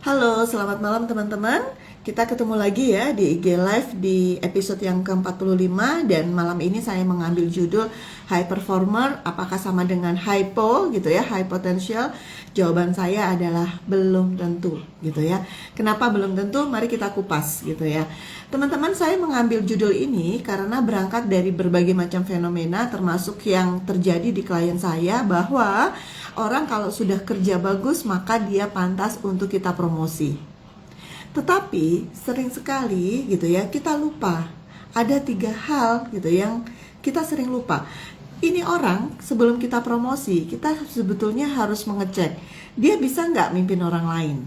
Halo, selamat malam teman-teman. Kita ketemu lagi ya di IG Live di episode yang ke-45. Dan malam ini saya mengambil judul High Performer, apakah sama dengan hypo gitu ya, high potential? Jawaban saya adalah belum tentu gitu ya. Kenapa belum tentu? Mari kita kupas gitu ya. Teman-teman, saya mengambil judul ini karena berangkat dari berbagai macam fenomena, termasuk yang terjadi di klien saya, bahwa orang kalau sudah kerja bagus maka dia pantas untuk kita promosi. Tetapi sering sekali gitu ya, kita lupa. Ada 3 hal gitu yang kita sering lupa. Ini orang sebelum kita promosi, kita sebetulnya harus mengecek dia bisa nggak mimpin orang lain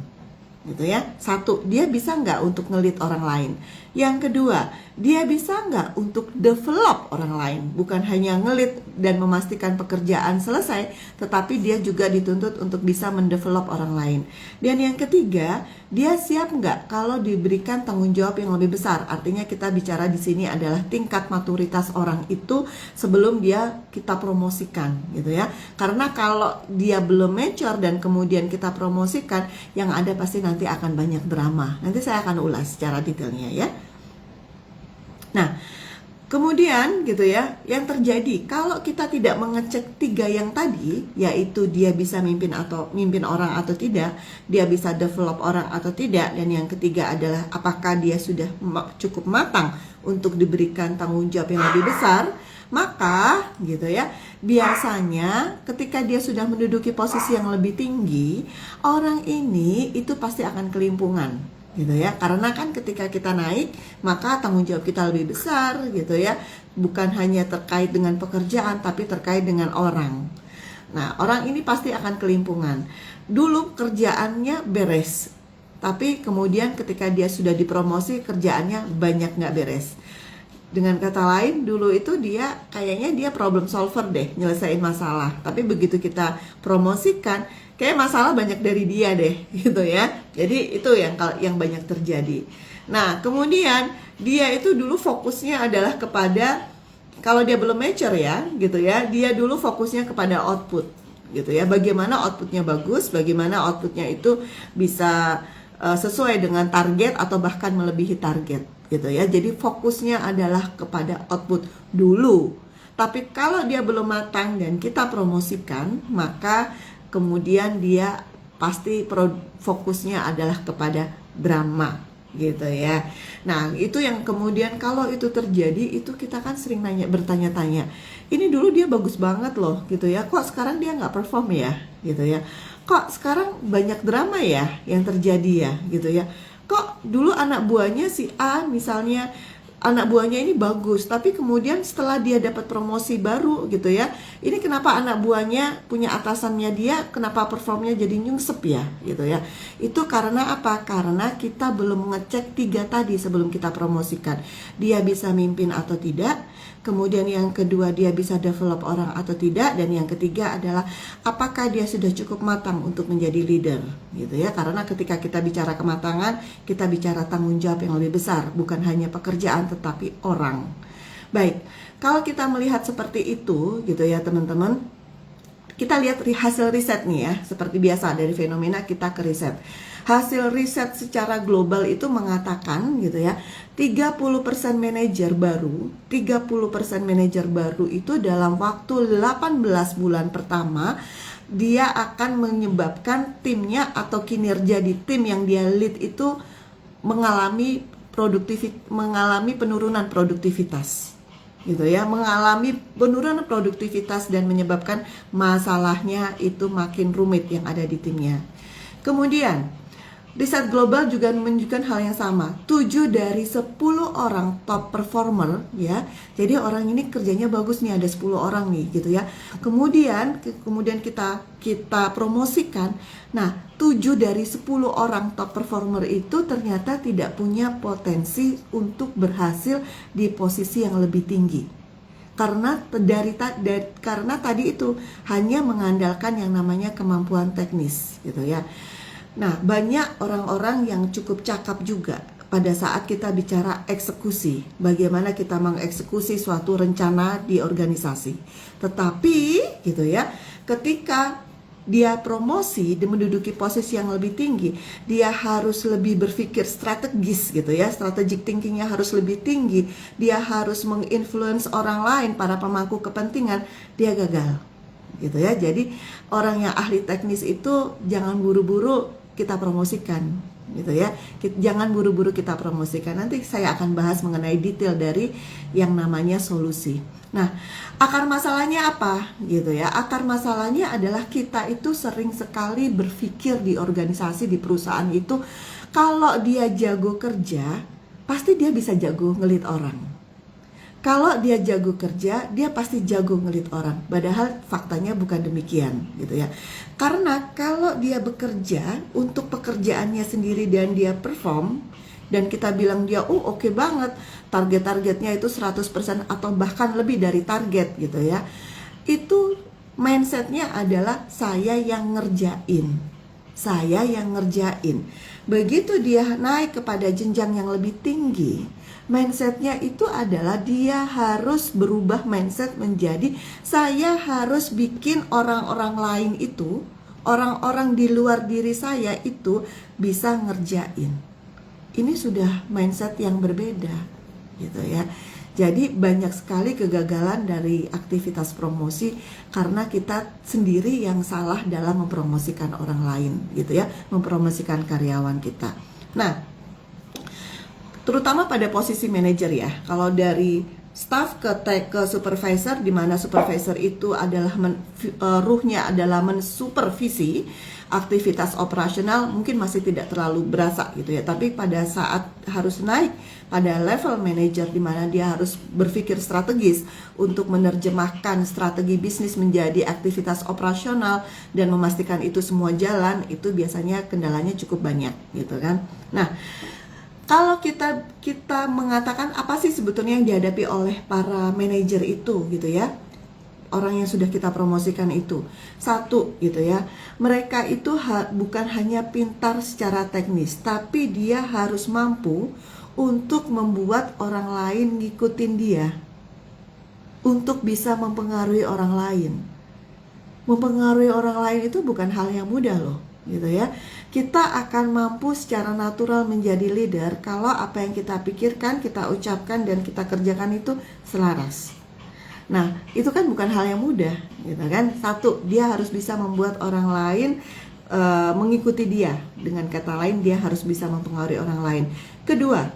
gitu ya. 1, dia bisa nggak untuk ngelit orang lain. Yang kedua, dia bisa nggak untuk develop orang lain. Bukan hanya ngelit dan memastikan pekerjaan selesai, tetapi dia juga dituntut untuk bisa mendevelop orang lain. Dan yang ketiga, dia siap nggak kalau diberikan tanggung jawab yang lebih besar. Artinya kita bicara di sini adalah tingkat maturitas orang itu sebelum dia kita promosikan gitu ya. Karena kalau dia belum mature dan kemudian kita promosikan, yang ada pasti nanti akan banyak drama. Nanti saya akan ulas secara detailnya ya. Nah, kemudian gitu ya, yang terjadi kalau kita tidak mengecek 3 yang tadi, yaitu dia bisa mimpin orang atau tidak, dia bisa develop orang atau tidak, dan yang ketiga adalah apakah dia sudah cukup matang untuk diberikan tanggung jawab yang lebih besar, maka gitu ya, biasanya ketika dia sudah menduduki posisi yang lebih tinggi, orang ini itu pasti akan kelimpungan gitu ya, karena kan ketika kita naik maka tanggung jawab kita lebih besar gitu ya, bukan hanya terkait dengan pekerjaan tapi terkait dengan orang. Nah, orang ini pasti akan kelimpungan. Dulu kerjaannya beres, tapi kemudian ketika dia sudah dipromosi kerjaannya banyak nggak beres. Dengan kata lain, dulu itu dia kayaknya dia problem solver deh, nyelesain masalah. Tapi begitu kita promosikan, kayak masalah banyak dari dia deh, gitu ya. Jadi itu yang banyak terjadi. Nah, kemudian dia itu dulu fokusnya adalah kepada, kalau dia belum mature ya, gitu ya, dia dulu fokusnya kepada output, gitu ya. Bagaimana outputnya bagus, bagaimana outputnya itu bisa sesuai dengan target atau bahkan melebihi target gitu ya. Jadi fokusnya adalah kepada output dulu. Tapi kalau dia belum matang dan kita promosikan, maka kemudian dia pasti fokusnya adalah kepada drama gitu ya. Nah, itu yang kemudian kalau itu terjadi, itu kita kan sering bertanya-tanya, ini dulu dia bagus banget loh gitu ya, kok sekarang dia nggak perform ya gitu ya, kok sekarang banyak drama ya yang terjadi ya gitu ya, kok dulu anak buahnya si A misalnya, anak buahnya ini bagus, tapi kemudian setelah dia dapat promosi baru gitu ya, ini kenapa anak buahnya punya atasannya dia, kenapa performnya jadi nyungsep ya gitu ya. Itu karena apa? Karena kita belum mengecek 3 tadi sebelum kita promosikan. Dia bisa mimpin atau tidak, kemudian yang kedua dia bisa develop orang atau tidak, dan yang ketiga adalah apakah dia sudah cukup matang untuk menjadi leader gitu ya. Karena ketika kita bicara kematangan, kita bicara tanggung jawab yang lebih besar, bukan hanya pekerjaan tetapi orang. Baik, kalau kita melihat seperti itu gitu ya teman-teman, kita lihat hasil riset nih ya. Seperti biasa dari fenomena kita ke riset. Hasil riset secara global itu mengatakan gitu ya, 30% manajer baru itu dalam waktu 18 bulan pertama dia akan menyebabkan timnya atau kinerja di tim yang dia lead itu mengalami penurunan produktivitas gitu ya, mengalami penurunan produktivitas dan menyebabkan masalahnya itu makin rumit yang ada di timnya. Kemudian riset global juga menunjukkan hal yang sama. 7 dari 10 orang top performer ya. Jadi orang ini kerjanya bagus nih, ada 10 orang nih gitu ya. Kemudian kita promosikan. Nah, 7 dari 10 orang top performer itu ternyata tidak punya potensi untuk berhasil di posisi yang lebih tinggi. Karena tadi itu hanya mengandalkan yang namanya kemampuan teknis gitu ya. Nah, banyak orang-orang yang cukup cakap juga pada saat kita bicara eksekusi, bagaimana kita mengeksekusi suatu rencana di organisasi. Tetapi gitu ya, ketika dia promosi, dia menduduki posisi yang lebih tinggi, dia harus lebih berpikir strategis gitu ya, strategic thinkingnya harus lebih tinggi, dia harus menginfluence orang lain, para pemangku kepentingan, dia gagal gitu ya. Jadi orang yang ahli teknis itu jangan buru-buru kita promosikan gitu ya, jangan buru-buru kita promosikan. Nanti saya akan bahas mengenai detail dari yang namanya solusi. Nah, akar masalahnya apa gitu ya? Akar masalahnya adalah kita itu sering sekali berpikir di organisasi, di perusahaan itu, kalau dia jago kerja, pasti dia bisa jago ngelit orang. Kalau dia jago kerja, dia pasti jago ngelit orang. Padahal faktanya bukan demikian gitu ya. Karena kalau dia bekerja untuk pekerjaannya sendiri dan dia perform, dan kita bilang dia oke banget, target-targetnya itu 100% atau bahkan lebih dari target gitu ya, itu mindsetnya adalah saya yang ngerjain. Begitu dia naik kepada jenjang yang lebih tinggi, mindsetnya itu adalah dia harus berubah mindset menjadi saya harus bikin orang-orang lain itu, orang-orang di luar diri saya itu bisa ngerjain. Ini sudah mindset yang berbeda gitu ya. Jadi banyak sekali kegagalan dari aktivitas promosi karena kita sendiri yang salah dalam mempromosikan orang lain gitu ya, mempromosikan karyawan kita. Nah, terutama pada posisi manajer ya. Kalau dari staff ke supervisor, di mana supervisor itu adalah ruhnya adalah mensupervisi aktivitas operasional, mungkin masih tidak terlalu berasa gitu ya. Tapi pada saat harus naik pada level manager, di mana dia harus berpikir strategis untuk menerjemahkan strategi bisnis menjadi aktivitas operasional dan memastikan itu semua jalan, itu biasanya kendalanya cukup banyak gitu kan. Nah, kalau kita mengatakan apa sih sebetulnya yang dihadapi oleh para manajer itu gitu ya, orang yang sudah kita promosikan itu, satu gitu ya, mereka itu bukan hanya pintar secara teknis, tapi dia harus mampu untuk membuat orang lain ngikutin dia, untuk bisa mempengaruhi orang lain. Mempengaruhi orang lain itu bukan hal yang mudah loh gitu ya. Kita akan mampu secara natural menjadi leader kalau apa yang kita pikirkan, kita ucapkan, dan kita kerjakan itu selaras. Nah, itu kan bukan hal yang mudah gitu kan. Satu, dia harus bisa membuat orang lain mengikuti dia. Dengan kata lain, dia harus bisa mempengaruhi orang lain. Kedua,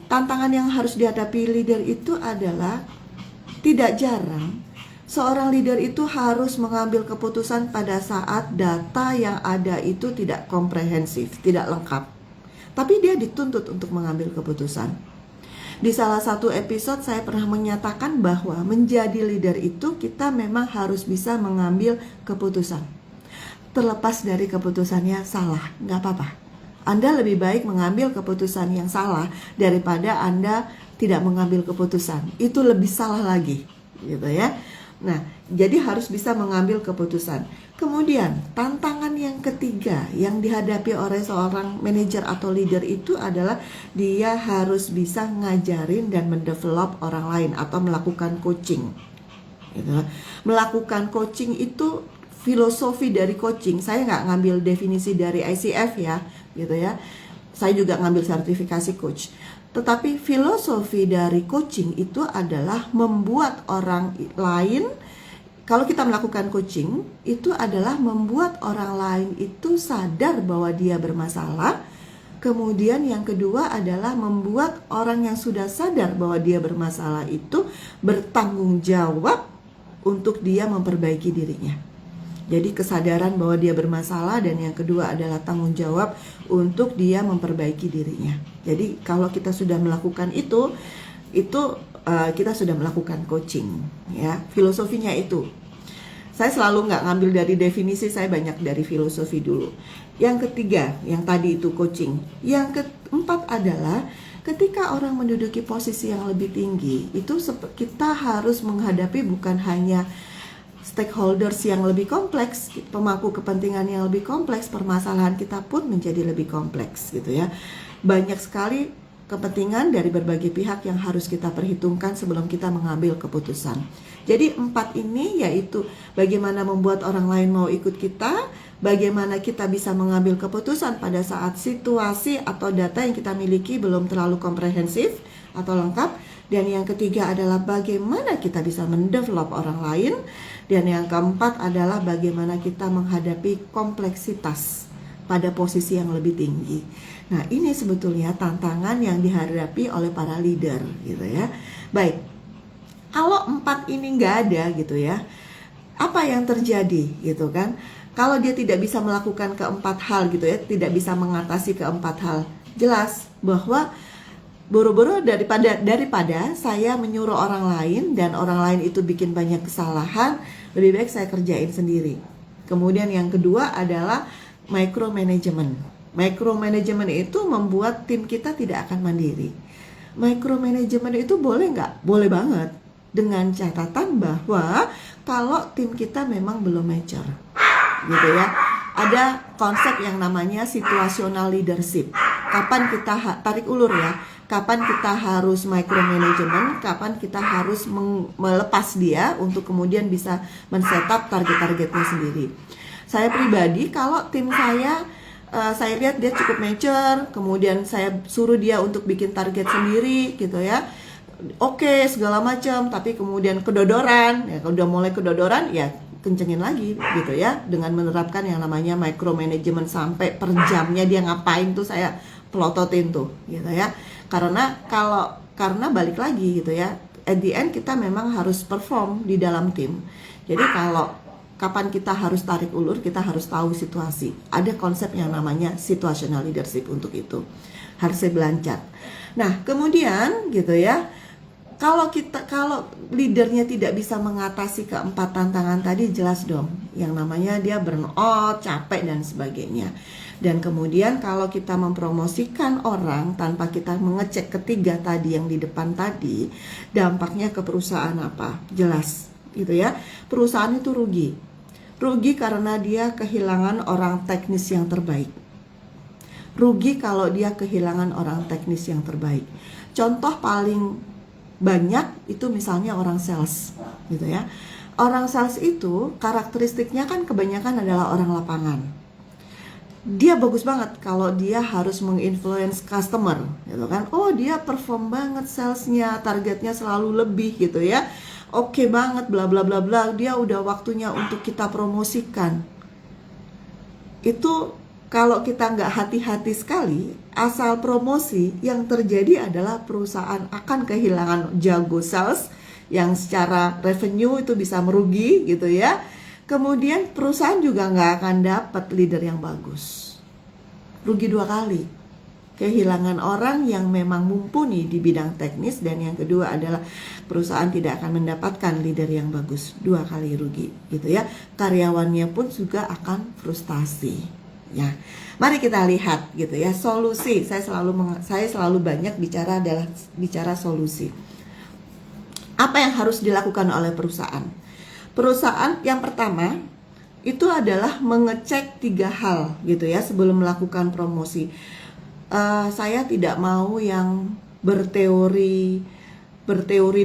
tantangan yang harus dihadapi leader itu adalah tidak jarang seorang leader itu harus mengambil keputusan pada saat data yang ada itu tidak komprehensif, tidak lengkap. Tapi dia dituntut untuk mengambil keputusan. Di salah satu episode saya pernah menyatakan bahwa menjadi leader itu kita memang harus bisa mengambil keputusan. Terlepas dari keputusannya salah, nggak apa-apa. Anda lebih baik mengambil keputusan yang salah daripada Anda tidak mengambil keputusan. Itu lebih salah lagi, gitu ya. Nah, jadi harus bisa mengambil keputusan. Kemudian, tantangan yang ketiga yang dihadapi oleh seorang manajer atau leader itu adalah dia harus bisa ngajarin dan mendevelop orang lain atau melakukan coaching. Gitu. Melakukan coaching itu filosofi dari coaching. Saya nggak ngambil definisi dari ICF ya, gitu ya. Saya juga ngambil sertifikasi coach. Tetapi filosofi dari coaching itu adalah membuat orang lain, kalau kita melakukan coaching, itu adalah membuat orang lain itu sadar bahwa dia bermasalah. Kemudian yang kedua adalah membuat orang yang sudah sadar bahwa dia bermasalah itu bertanggung jawab untuk dia memperbaiki dirinya. Jadi kesadaran bahwa dia bermasalah, dan yang kedua adalah tanggung jawab untuk dia memperbaiki dirinya. Jadi kalau kita sudah melakukan itu kita sudah melakukan coaching ya. Filosofinya itu. Saya selalu nggak ngambil dari definisi, saya banyak dari filosofi dulu. Yang ketiga, yang tadi itu coaching. Yang keempat adalah ketika orang menduduki posisi yang lebih tinggi, itu kita harus menghadapi bukan hanya stakeholders yang lebih kompleks, pemangku kepentingan yang lebih kompleks, permasalahan kita pun menjadi lebih kompleks gitu ya. Banyak sekali kepentingan dari berbagai pihak yang harus kita perhitungkan sebelum kita mengambil keputusan. Jadi 4 ini yaitu bagaimana membuat orang lain mau ikut kita, bagaimana kita bisa mengambil keputusan pada saat situasi atau data yang kita miliki belum terlalu komprehensif atau lengkap, dan yang ketiga adalah bagaimana kita bisa mendevelop orang lain, dan yang keempat adalah bagaimana kita menghadapi kompleksitas pada posisi yang lebih tinggi. Nah, ini sebetulnya tantangan yang dihadapi oleh para leader gitu ya. Baik, kalau 4 ini nggak ada gitu ya, apa yang terjadi gitu kan? Kalau dia tidak bisa melakukan keempat hal gitu ya, tidak bisa mengatasi keempat hal, jelas bahwa buru-buru daripada saya menyuruh orang lain dan orang lain itu bikin banyak kesalahan, lebih baik saya kerjain sendiri. Kemudian yang kedua adalah micromanagement. Micromanagement itu membuat tim kita tidak akan mandiri. Micromanagement itu boleh nggak? Boleh banget, dengan catatan bahwa kalau tim kita memang belum mature, gitu ya. Ada konsep yang namanya situational leadership. Kapan kita tarik ulur ya? Kapan kita harus micromanagement? Kapan kita harus melepas dia untuk kemudian bisa men-setup target-targetnya sendiri? Saya pribadi, kalau tim saya lihat dia cukup mature, kemudian saya suruh dia untuk bikin target sendiri gitu ya. Oke, segala macam, tapi kemudian kedodoran, ya kalau udah mulai kedodoran ya kencengin lagi gitu ya, dengan menerapkan yang namanya micromanagement sampai per jamnya dia ngapain tuh saya pelototin tuh gitu ya. Karena balik lagi gitu ya, at the end kita memang harus perform di dalam tim. Jadi kalau kapan kita harus tarik ulur, kita harus tahu situasi. Ada konsep yang namanya situational leadership untuk itu. Harusnya belancat. Nah, kemudian gitu ya, kalau leadernya tidak bisa mengatasi keempat tantangan tadi, jelas dong yang namanya dia burnout, capek dan sebagainya. Dan kemudian kalau kita mempromosikan orang tanpa kita mengecek ketiga tadi yang di depan tadi, dampaknya ke perusahaan apa? Jelas gitu ya. Perusahaan itu rugi. Rugi karena dia kehilangan orang teknis yang terbaik. Rugi kalau dia kehilangan orang teknis yang terbaik. Contoh paling banyak itu misalnya orang sales gitu ya. Orang sales itu karakteristiknya kan kebanyakan adalah orang lapangan. Dia bagus banget kalau dia harus menginfluence customer gitu kan. Oh, dia perform banget salesnya, targetnya selalu lebih gitu ya. Oke banget bla bla bla bla, dia udah waktunya untuk kita promosikan. Itu kalau kita nggak hati-hati sekali, asal promosi, yang terjadi adalah perusahaan akan kehilangan jago sales yang secara revenue itu bisa merugi gitu ya. Kemudian perusahaan juga nggak akan dapat leader yang bagus. Rugi 2 kali. Kehilangan orang yang memang mumpuni di bidang teknis, dan yang kedua adalah perusahaan tidak akan mendapatkan leader yang bagus. 2 kali rugi gitu ya. Karyawannya pun juga akan frustasi ya. Mari kita lihat gitu ya solusi. Saya selalu banyak bicara solusi. Apa yang harus dilakukan oleh perusahaan? Perusahaan yang pertama itu adalah mengecek 3 hal gitu ya sebelum melakukan promosi. Saya tidak mau yang berteori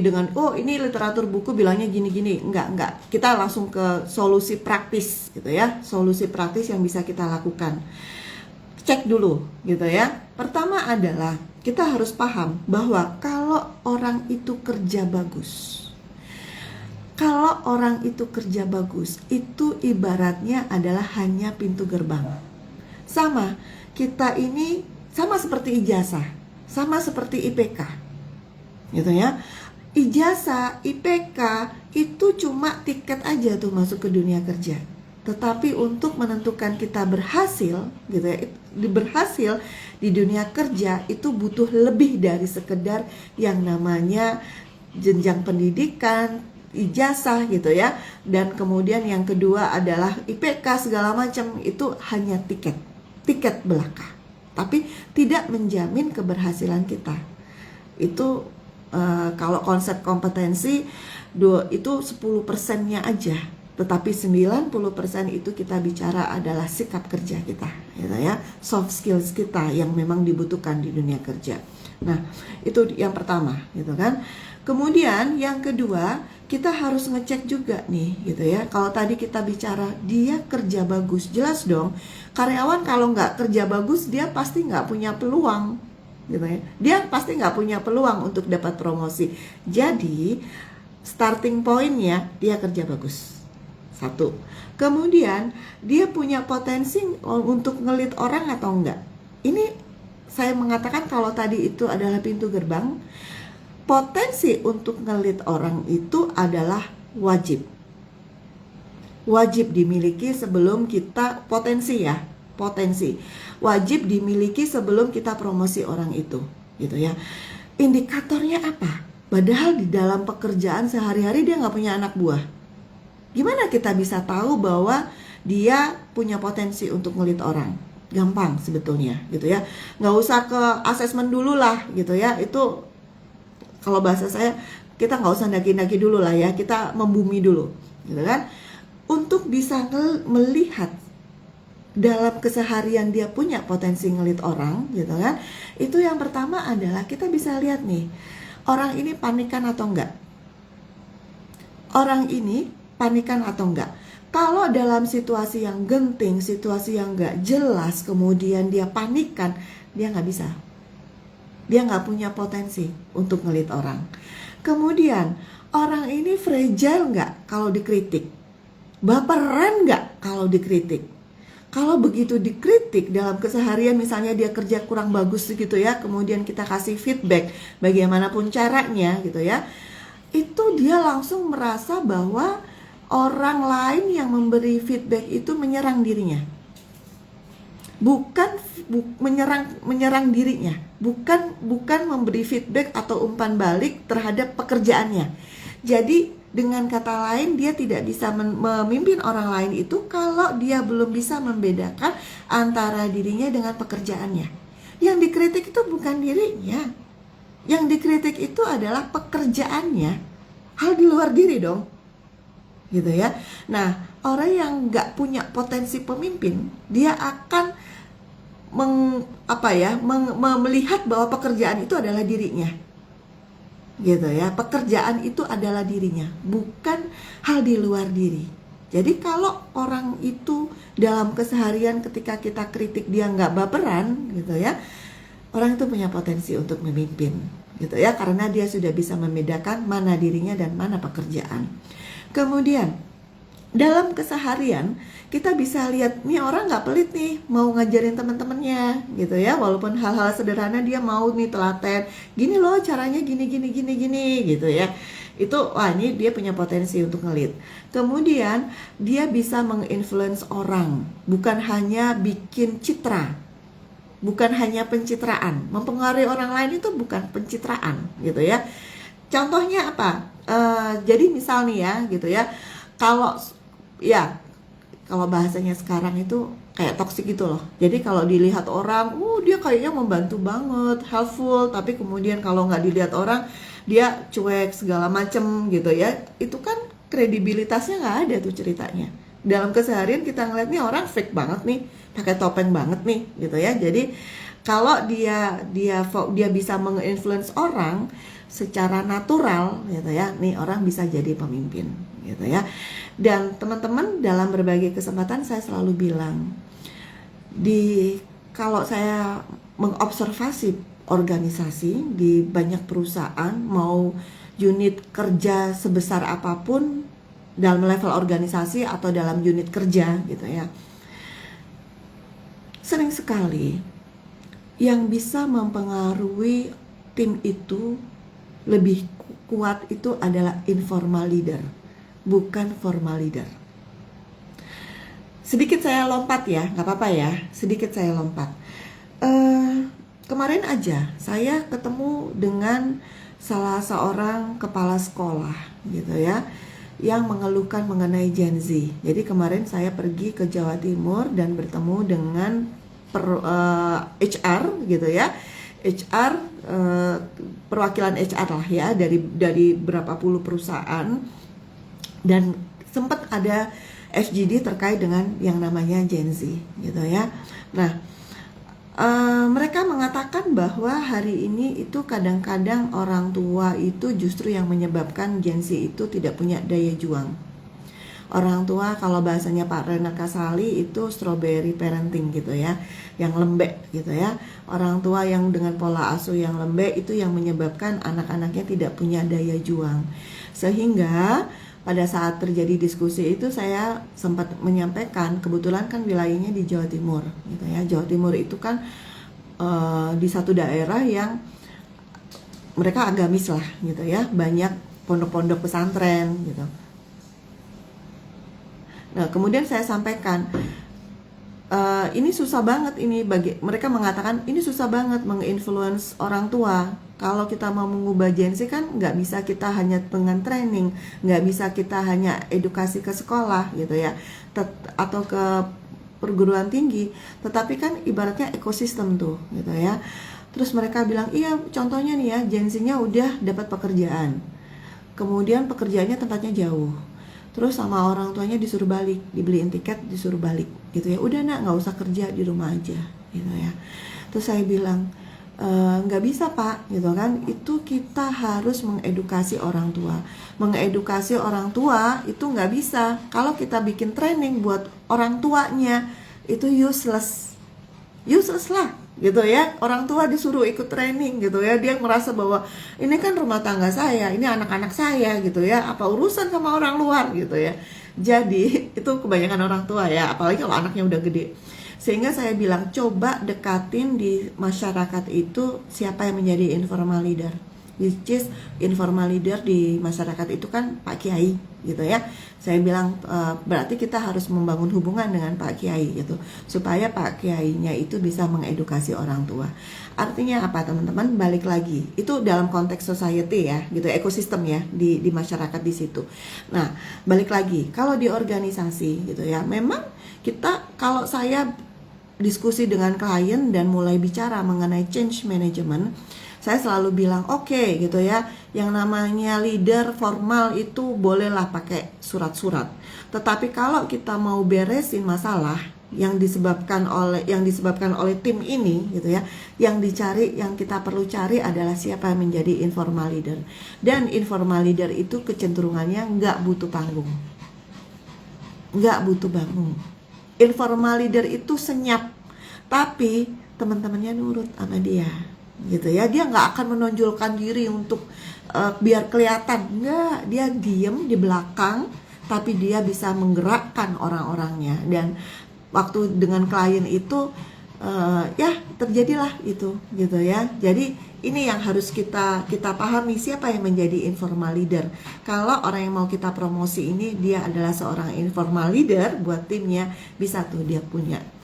dengan ini literatur buku bilangnya gini-gini. Enggak. Kita langsung ke solusi praktis gitu ya. Solusi praktis yang bisa kita lakukan. Cek dulu gitu ya. Pertama adalah kita harus paham bahwa kalau orang itu kerja bagus. Kalau orang itu kerja bagus, itu ibaratnya adalah hanya pintu gerbang. Sama, kita ini sama seperti ijazah, sama seperti IPK, gitu ya. Ijazah, IPK itu cuma tiket aja tuh masuk ke dunia kerja. Tetapi untuk menentukan kita berhasil, gitu ya, berhasil di dunia kerja itu butuh lebih dari sekedar yang namanya jenjang pendidikan, ijazah gitu ya. Dan kemudian yang kedua adalah IPK segala macam, itu hanya tiket belaka. Tapi tidak menjamin keberhasilan kita. Itu kalau konsep kompetensi itu 10%-nya aja. Tetapi 90% itu kita bicara adalah sikap kerja kita gitu ya. Soft skills kita yang memang dibutuhkan di dunia kerja. Nah, itu yang pertama gitu kan. Kemudian yang kedua, kita harus ngecek juga nih gitu ya. Kalau tadi kita bicara dia kerja bagus, jelas dong karyawan kalau nggak kerja bagus dia pasti nggak punya peluang gitu ya. Dia pasti nggak punya peluang untuk dapat promosi. Jadi starting pointnya dia kerja bagus. Satu. Kemudian dia punya potensi untuk ngelit orang atau enggak. Ini saya mengatakan kalau tadi itu adalah pintu gerbang, potensi untuk ngelit orang itu adalah wajib. Wajib dimiliki sebelum kita potensi ya, potensi. Wajib dimiliki sebelum kita promosi orang itu, gitu ya. Indikatornya apa? Padahal di dalam pekerjaan sehari-hari dia nggak punya anak buah. Gimana kita bisa tahu bahwa dia punya potensi untuk ngelit orang? Gampang sebetulnya, gitu ya. Nggak usah ke asesmen dulu lah, gitu ya. Itu kalau bahasa saya, kita nggak usah daki-daki dulu lah ya, kita membumi dulu, gitu kan? Untuk bisa melihat dalam keseharian dia punya potensi ngelit orang, gitu kan? Itu yang pertama adalah kita bisa lihat nih, orang ini panikan atau enggak? Orang ini panikan atau enggak? Kalau dalam situasi yang genting, situasi yang enggak jelas, kemudian dia panikan, dia nggak bisa. Dia nggak punya potensi untuk ngelit orang. Kemudian, orang ini fragile nggak kalau dikritik? Baperan nggak kalau dikritik? Kalau begitu dikritik dalam keseharian, misalnya dia kerja kurang bagus gitu ya, kemudian kita kasih feedback, bagaimanapun caranya gitu ya, itu dia langsung merasa bahwa orang lain yang memberi feedback itu menyerang dirinya. Menyerang dirinya, bukan memberi feedback atau umpan balik terhadap pekerjaannya. Jadi dengan kata lain, dia tidak bisa memimpin orang lain itu kalau dia belum bisa membedakan antara dirinya dengan pekerjaannya. Yang dikritik itu bukan dirinya, yang dikritik itu adalah pekerjaannya, hal di luar diri dong, gitu ya. Nah, orang yang nggak punya potensi pemimpin, dia akan melihat bahwa pekerjaan itu adalah dirinya, gitu ya. Pekerjaan itu adalah dirinya, bukan hal di luar diri. Jadi kalau orang itu dalam keseharian ketika kita kritik dia nggak baperan, gitu ya, orang itu punya potensi untuk memimpin, gitu ya, karena dia sudah bisa membedakan mana dirinya dan mana pekerjaan. Kemudian dalam keseharian kita bisa lihat nih orang nggak pelit nih mau ngajarin teman-temannya, gitu ya, walaupun hal-hal sederhana dia mau nih telaten, gini loh caranya gini gitu ya. Itu ini dia punya potensi untuk ngelit. Kemudian dia bisa menginfluence orang, bukan hanya bikin citra, bukan hanya pencitraan. Mempengaruhi orang lain itu bukan pencitraan, gitu ya. Contohnya apa? Jadi misal nih ya, gitu ya, kalau bahasanya sekarang itu kayak toksik gitu loh. Jadi kalau dilihat orang, dia kayaknya membantu banget, helpful, tapi kemudian kalau nggak dilihat orang, dia cuek segala macem gitu ya. Itu kan kredibilitasnya nggak ada tuh ceritanya. Dalam keseharian kita ngeliat nih orang fake banget nih, pakai topeng banget nih, gitu ya. Jadi kalau dia bisa menginfluence orang secara natural, gitu ya, nih orang bisa jadi pemimpin, gitu ya. Dan teman-teman, dalam berbagai kesempatan saya selalu bilang, kalau saya mengobservasi organisasi di banyak perusahaan, mau unit kerja sebesar apapun dalam level organisasi atau dalam unit kerja, gitu ya, sering sekali yang bisa mempengaruhi tim itu lebih kuat itu adalah informal leader, bukan formal leader. Sedikit saya lompat ya, nggak apa-apa ya, sedikit saya lompat. Kemarin aja saya ketemu dengan salah seorang kepala sekolah, gitu ya, yang mengeluhkan mengenai Gen Z. Jadi kemarin saya pergi ke Jawa Timur dan bertemu dengan HR, gitu ya, HR, perwakilan HR lah ya, dari berapa puluh perusahaan, dan sempat ada FGD terkait dengan yang namanya Gen Z, gitu ya. Nah, Mereka mengatakan bahwa hari ini itu kadang-kadang orang tua itu justru yang menyebabkan Gen Z itu tidak punya daya juang. Orang tua kalau bahasanya Pak Renat Kasali itu strawberry parenting gitu ya, yang lembek gitu ya. Orang tua yang dengan pola asuh yang lembek itu yang menyebabkan anak-anaknya tidak punya daya juang. Sehingga pada saat terjadi diskusi itu saya sempat menyampaikan, kebetulan kan wilayahnya di Jawa Timur gitu ya. Jawa Timur itu kan di satu daerah yang mereka agamis lah gitu ya, banyak pondok-pondok pesantren gitu. Nah, kemudian saya sampaikan, ini susah banget ini bagi mereka, mengatakan ini susah banget menginfluence orang tua. Kalau kita mau mengubah Gen Z kan nggak bisa kita hanya dengan training, nggak bisa kita hanya edukasi ke sekolah gitu ya, atau ke perguruan tinggi, tetapi kan ibaratnya ekosistem tuh gitu ya. Terus mereka bilang, iya contohnya nih ya, Gen Z-nya udah dapat pekerjaan, kemudian pekerjaannya tempatnya jauh, terus sama orang tuanya disuruh balik, dibeliin tiket disuruh balik gitu ya, udah nak nggak usah kerja, di rumah aja gitu ya. Terus saya bilang, nggak bisa Pak gitu kan, itu kita harus mengedukasi orang tua. Mengedukasi orang tua itu nggak bisa kalau kita bikin training buat orang tuanya, itu useless lah gitu ya. Orang tua disuruh ikut training gitu ya, dia merasa bahwa ini kan rumah tangga saya, ini anak-anak saya gitu ya, apa urusan sama orang luar gitu ya. Jadi itu kebanyakan orang tua ya, apalagi kalau anaknya udah gede. Sehingga saya bilang, coba dekatin di masyarakat itu siapa yang menjadi informal leader, which is informal leader di masyarakat itu kan Pak Kiai gitu ya. Saya bilang, berarti kita harus membangun hubungan dengan Pak Kiai gitu, supaya Pak Kiainya itu bisa mengedukasi orang tua. Artinya apa teman-teman? Balik lagi, itu dalam konteks society ya gitu, ekosistem ya di masyarakat di situ. Nah, balik lagi, kalau di organisasi gitu ya, memang kita, kalau saya diskusi dengan klien dan mulai bicara mengenai change management, saya selalu bilang oke, gitu ya, yang namanya leader formal itu bolehlah pakai surat-surat, tetapi kalau kita mau beresin masalah yang disebabkan oleh tim ini gitu ya, yang kita perlu cari adalah siapa yang menjadi informal leader. Dan informal leader itu kecenderungannya nggak butuh panggung, nggak butuh panggung. Informal leader itu senyap, tapi teman-temannya nurut sama dia gitu ya. Dia nggak akan menonjolkan diri untuk biar kelihatan, nggak, dia diem di belakang, tapi dia bisa menggerakkan orang-orangnya. Dan waktu dengan klien itu ya terjadilah itu gitu ya. Jadi ini yang harus kita pahami, siapa yang menjadi informal leader. Kalau orang yang mau kita promosi ini dia adalah seorang informal leader buat timnya, bisa tuh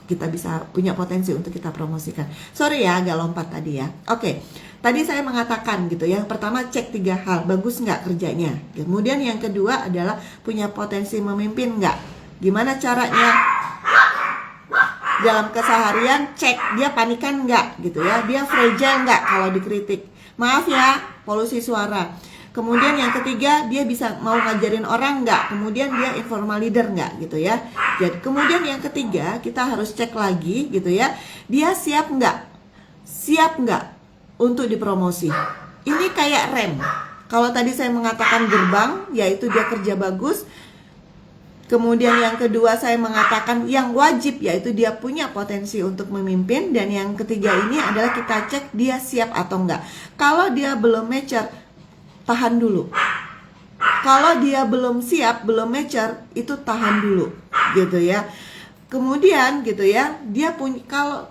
kita bisa punya potensi untuk kita promosikan. Sorry ya agak lompat tadi ya. Oke, tadi saya mengatakan gitu ya, pertama cek 3 hal, bagus nggak kerjanya. Kemudian yang kedua adalah punya potensi memimpin nggak. Gimana caranya dalam keseharian, cek dia panikan nggak gitu ya, dia fragile nggak kalau dikritik. Maaf ya, polusi suara. Kemudian yang ketiga, dia bisa mau ngajarin orang nggak. Kemudian dia informal leader nggak gitu ya. Jadi kemudian yang ketiga, kita harus cek lagi gitu ya, dia siap nggak untuk dipromosi. Ini kayak rem. Kalau tadi saya mengatakan gerbang, yaitu dia kerja bagus. Kemudian yang kedua saya mengatakan yang wajib, yaitu dia punya potensi untuk memimpin. Dan yang ketiga ini adalah kita cek dia siap atau enggak. Kalau dia belum mature, tahan dulu. Kalau dia belum siap, belum mature, itu tahan dulu gitu ya. Kemudian gitu ya, dia punya, kalau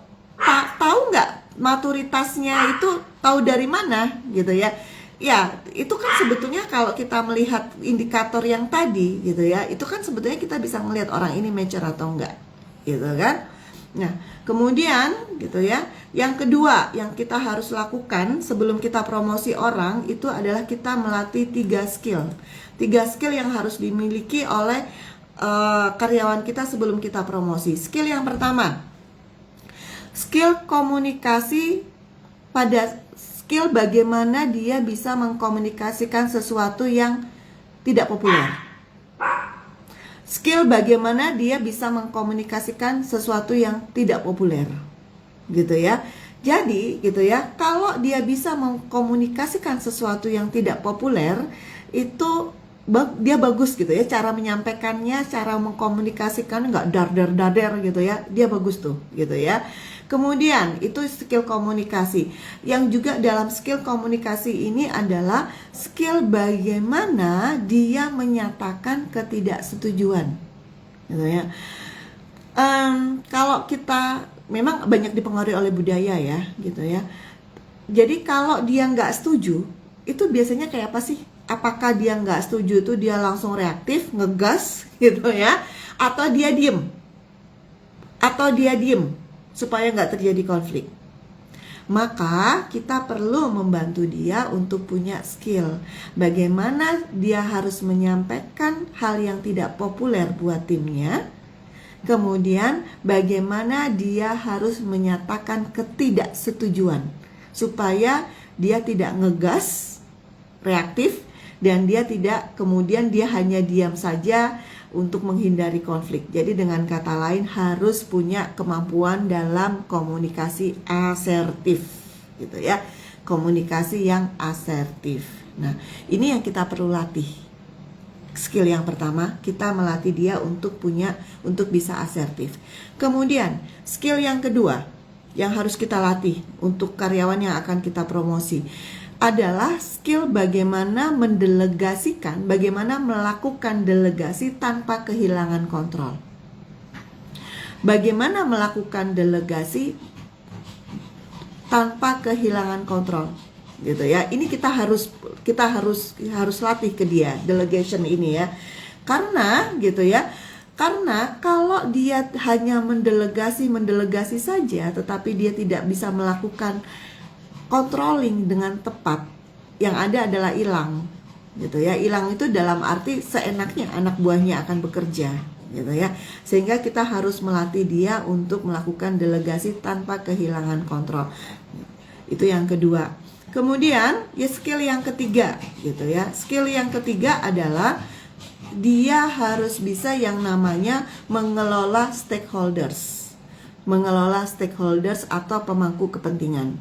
tahu nggak maturitasnya itu tahu dari mana gitu ya. Ya, itu kan sebetulnya kalau kita melihat indikator yang tadi gitu ya, itu kan sebetulnya kita bisa melihat orang ini mature atau enggak gitu kan. Nah, kemudian gitu ya, yang kedua yang kita harus lakukan sebelum kita promosi orang itu adalah kita melatih 3 skill. 3 skill yang harus dimiliki oleh karyawan kita sebelum kita promosi. Skill yang pertama, skill komunikasi, skill bagaimana dia bisa mengkomunikasikan sesuatu yang tidak populer. Skill bagaimana dia bisa mengkomunikasikan sesuatu yang tidak populer. gitu ya. Jadi gitu ya, kalau dia bisa mengkomunikasikan sesuatu yang tidak populer, itu dia bagus gitu ya, cara menyampaikannya, cara mengkomunikasikan nggak dar gitu ya, dia bagus tuh gitu ya. Kemudian itu skill komunikasi. Yang juga dalam skill komunikasi ini adalah skill bagaimana dia menyatakan ketidaksetujuan gitu ya. Kalau kita memang banyak dipengaruhi oleh budaya ya gitu ya. Jadi kalau dia nggak setuju, itu biasanya kayak apa sih? Apakah dia nggak setuju itu dia langsung reaktif, ngegas gitu ya, atau dia diem supaya nggak terjadi konflik. Maka kita perlu membantu dia untuk punya skill bagaimana dia harus menyampaikan hal yang tidak populer buat timnya. Kemudian bagaimana dia harus menyatakan ketidaksetujuan supaya dia tidak ngegas, reaktif, dan dia tidak kemudian dia hanya diam saja untuk menghindari konflik. Jadi dengan kata lain harus punya kemampuan dalam komunikasi asertif gitu ya. Komunikasi yang asertif. Nah, ini yang kita perlu latih. Skill yang pertama, kita melatih dia untuk bisa asertif. Kemudian, skill yang kedua yang harus kita latih untuk karyawan yang akan kita promosi adalah skill bagaimana mendelegasikan, bagaimana melakukan delegasi tanpa kehilangan kontrol. Bagaimana melakukan delegasi tanpa kehilangan kontrol, gitu ya. Ini kita harus latih ke dia delegation ini ya. Karena gitu ya. Karena kalau dia hanya mendelegasi saja, tetapi dia tidak bisa melakukan controlling dengan tepat, yang ada adalah hilang gitu ya. Hilang itu dalam arti seenaknya anak buahnya akan bekerja gitu ya. Sehingga kita harus melatih dia untuk melakukan delegasi tanpa kehilangan kontrol. Itu yang kedua. Kemudian ya skill yang ketiga gitu ya. Skill yang ketiga adalah dia harus bisa yang namanya mengelola stakeholders. Mengelola stakeholders atau pemangku kepentingan.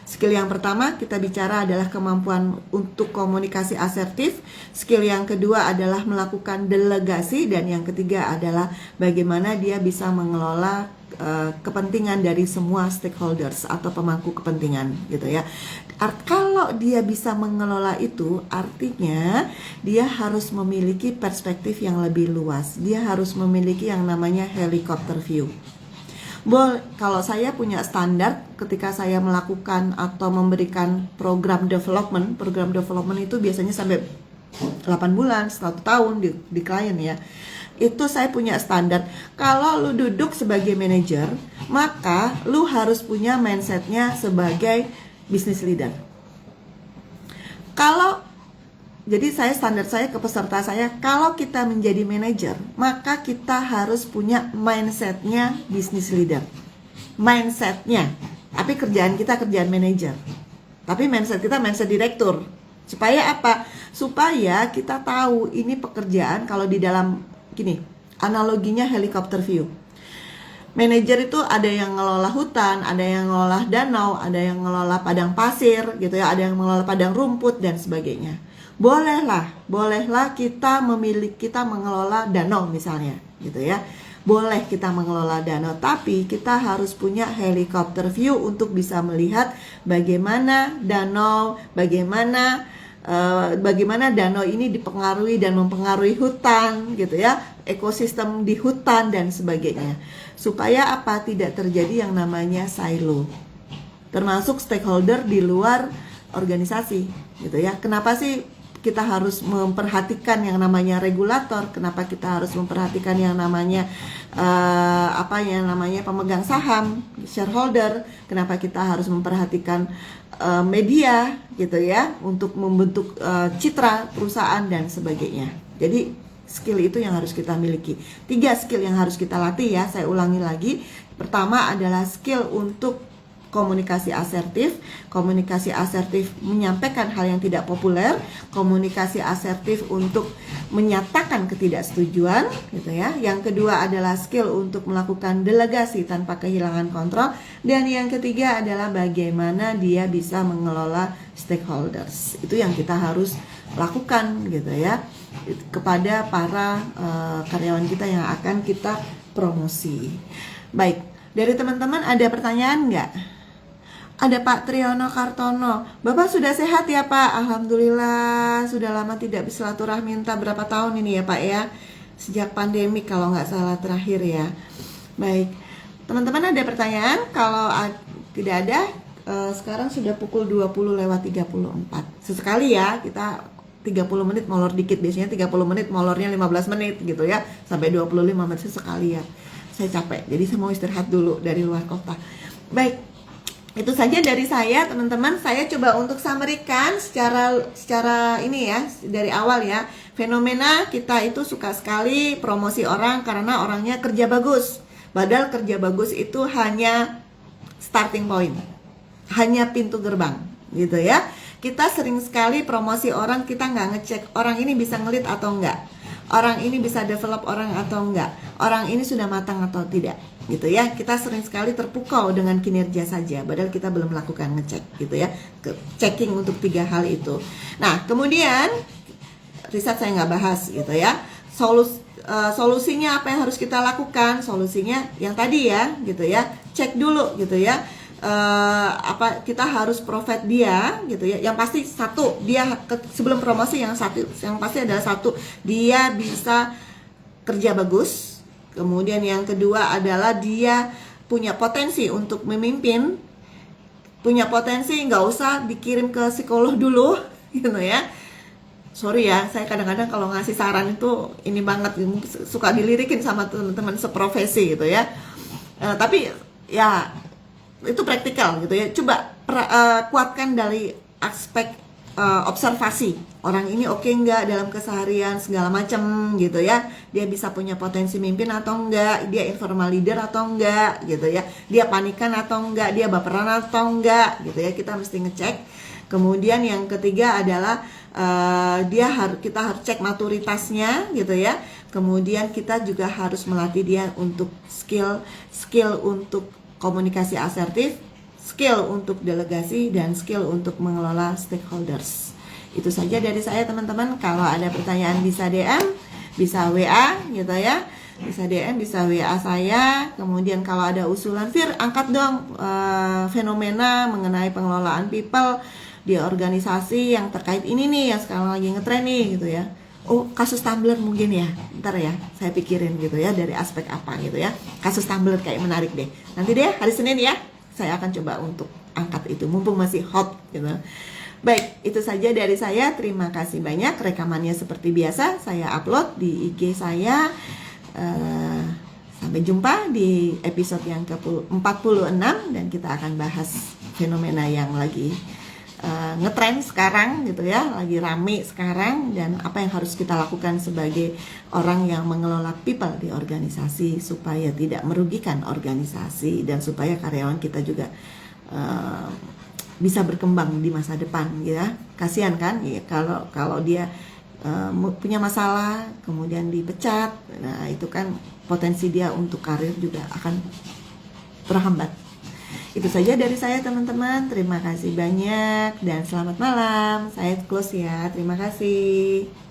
Skill yang pertama kita bicara adalah kemampuan untuk komunikasi asertif. Skill yang kedua adalah melakukan delegasi. Dan yang ketiga adalah bagaimana dia bisa mengelola kepentingan dari semua stakeholders atau pemangku kepentingan gitu ya. Kalau dia bisa mengelola itu, artinya dia harus memiliki perspektif yang lebih luas. Dia harus memiliki yang namanya helicopter view. Kalau saya punya standar ketika saya melakukan atau memberikan program development itu biasanya sampai 8 bulan, 1 tahun di klien ya. Itu saya punya standar. Kalau lu duduk sebagai manajer, maka lu harus punya mindsetnya sebagai business leader. Jadi standar saya ke peserta saya, kalau kita menjadi manajer, maka kita harus punya mindsetnya business leader. Mindsetnya. Tapi kerjaan kita kerjaan manajer. Tapi mindset kita mindset direktur. Supaya apa? Supaya kita tahu ini pekerjaan kalau di dalam gini, analoginya helicopter view. Manajer itu ada yang ngelola hutan, ada yang ngelola danau, ada yang ngelola padang pasir gitu ya, ada yang mengelola padang rumput dan sebagainya. Bolehlah kita mengelola danau misalnya gitu ya. Boleh kita mengelola danau, tapi kita harus punya helicopter view untuk bisa melihat bagaimana danau ini dipengaruhi dan mempengaruhi hutan gitu ya, ekosistem di hutan dan sebagainya. Supaya apa? Tidak terjadi yang namanya silo. Termasuk stakeholder di luar organisasi gitu ya. Kenapa sih kita harus memperhatikan yang namanya regulator? Kenapa kita harus memperhatikan yang namanya pemegang saham, shareholder? Kenapa kita harus memperhatikan media gitu ya untuk membentuk citra perusahaan dan sebagainya. Jadi skill itu yang harus kita miliki. 3 skill yang harus kita latih ya, saya ulangi lagi. Pertama adalah skill untuk komunikasi asertif. Komunikasi asertif menyampaikan hal yang tidak populer, komunikasi asertif untuk menyatakan ketidaksetujuan gitu ya. Yang kedua adalah skill untuk melakukan delegasi tanpa kehilangan kontrol, dan yang ketiga adalah bagaimana dia bisa mengelola stakeholders. Itu yang kita harus lakukan gitu ya kepada para karyawan kita yang akan kita promosi. Baik, dari teman-teman ada pertanyaan nggak? Ada Pak Triyono Kartono. Bapak sudah sehat ya Pak? Alhamdulillah, sudah lama tidak bersilaturahmi, entah berapa tahun ini ya Pak ya, sejak pandemi kalau nggak salah terakhir ya. Baik, teman-teman ada pertanyaan? Kalau tidak ada, sekarang sudah pukul 20:34. Sesekali ya, kita 30 menit molor dikit, biasanya 30 menit molornya 15 menit gitu ya, sampai 25 menit sesekali ya. Saya capek, jadi saya mau istirahat dulu dari luar kota. Baik, itu saja dari saya teman-teman. Saya coba untuk summary-kan secara ini ya, dari awal ya. Fenomena kita itu suka sekali promosi orang karena orangnya kerja bagus. Padahal kerja bagus itu hanya starting point, hanya pintu gerbang gitu ya. Kita sering sekali promosi orang, kita nggak ngecek orang ini bisa ngelit atau enggak, orang ini bisa develop orang atau enggak, orang ini sudah matang atau tidak gitu ya. Kita sering sekali terpukau dengan kinerja saja, padahal kita belum melakukan ngecek gitu ya, checking untuk 3 hal itu. Nah kemudian riset saya nggak bahas gitu ya. Solusinya apa yang harus kita lakukan? Solusinya yang tadi ya gitu ya, cek dulu gitu ya. Apa kita harus provide dia gitu ya. Yang pasti satu, dia sebelum promosi yang pasti adalah satu, dia bisa kerja bagus. Kemudian yang kedua adalah dia punya potensi untuk memimpin, punya potensi, nggak usah dikirim ke psikolog dulu gitu ya. Sorry ya, saya kadang-kadang kalau ngasih saran itu ini banget, suka dilirikin sama teman-teman seprofesi gitu ya. Tapi ya itu praktikal gitu ya. Coba kuatkan dari aspek observasi. Orang ini oke nggak dalam keseharian segala macam gitu ya. Dia bisa punya potensi mimpin atau enggak, dia informal leader atau enggak gitu ya. Dia panikan atau enggak, dia baperan atau enggak gitu ya. Kita mesti ngecek. Kemudian yang ketiga adalah kita harus cek maturitasnya gitu ya. Kemudian kita juga harus melatih dia untuk skill untuk komunikasi asertif, skill untuk delegasi, dan skill untuk mengelola stakeholders. Itu saja dari saya teman-teman. Kalau ada pertanyaan bisa DM, bisa WA gitu ya. Bisa DM, bisa WA saya. Kemudian kalau ada usulan, Fir, angkat dong fenomena mengenai pengelolaan people di organisasi yang terkait ini nih, yang sekarang lagi ngetren nih gitu ya. Oh, kasus Tumblr mungkin ya, ntar ya saya pikirin gitu ya, dari aspek apa gitu ya. Kasus Tumblr kayak menarik deh. Nanti deh hari Senin ya, saya akan coba untuk angkat itu, mumpung masih hot gitu. Baik, itu saja dari saya. Terima kasih banyak. Rekamannya seperti biasa saya upload di IG saya. Sampai jumpa di episode yang ke-46, dan kita akan bahas fenomena yang lagi ngetrend sekarang gitu ya, lagi rame sekarang, dan apa yang harus kita lakukan sebagai orang yang mengelola people di organisasi supaya tidak merugikan organisasi dan supaya karyawan kita juga bisa berkembang di masa depan ya. Kasihan kan ya, kalau dia punya masalah kemudian dipecat, nah itu kan potensi dia untuk karir juga akan terhambat. Itu saja dari saya teman-teman. Terima kasih banyak dan selamat malam. Saya close ya. Terima kasih.